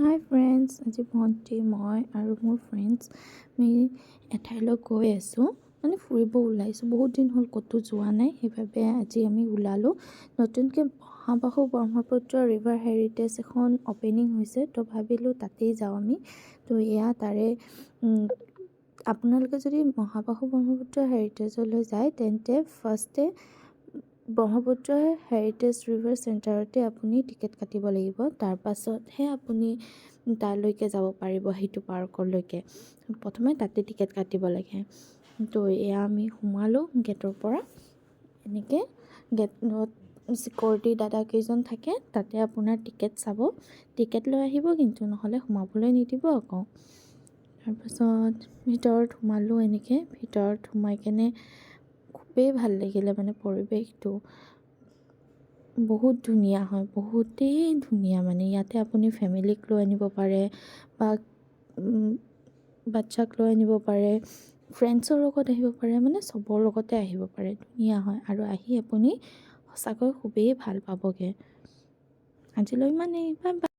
হাই friends, আজি ভণ্টি মই আৰু মোৰ ফ্ৰেণ্ডছ আমি এঠাইলৈ গৈ আছোঁ, মানে ফুৰিব ওলাইছোঁ। বহুত দিন হ'ল ক'তো যোৱা নাই, সেইবাবে আজি আমি ওলালোঁ। নতুনকৈ মহাবাহু ব্ৰহ্মপুত্ৰ ৰিভাৰ হেৰিটেজ এখন অ'পেনিং হৈছে, তো ভাবিলোঁ তাতেই যাওঁ আমি। তো এয়া তাৰে আপোনালোকে যদি মহাবাহু ব্ৰহ্মপুত্ৰ হেৰিটেজলৈ যায় তেন্তে ফাৰ্ষ্টে ব্ৰহ্মপুত্ৰ হেৰিটেজ ৰিভাৰ চেণ্টাৰতে আপুনি টিকেট কাটিব লাগিব। তাৰপাছতহে আপুনি তালৈকে যাব পাৰিব, সেইটো পাৰ্কলৈকে। প্ৰথমে তাতে টিকেট কাটিব লাগে। তো এয়া আমি সোমালোঁ গেটৰ পৰা। এনেকৈ গেটত চিকিউৰিটি দাদাকেইজন থাকে, তাতে আপোনাৰ টিকেট চাব। টিকেট লৈ আহিব, কিন্তু নহ'লে সোমাবলৈ নিদিব আকৌ। তাৰপাছত ভিতৰত সোমালোঁ। এনেকৈ ভিতৰত সোমাই কেনে খুবেই ভাল লাগিলে, মানে পৰিৱেশটো বহুত ধুনীয়া হয়, বহুতেই ধুনীয়া। মানে ইয়াতে আপুনি ফেমিলিক লৈ আনিব পাৰে বা বাচ্ছাক লৈ আনিব পাৰে, ফ্ৰেণ্ডছৰ লগত আহিব পাৰে, মানে চবৰ লগতে আহিব পাৰে। ধুনীয়া হয় আৰু আহি আপুনি সঁচাকৈ খুবেই ভাল পাবগৈ। আজিলৈ ইমানেই, বাই বাই।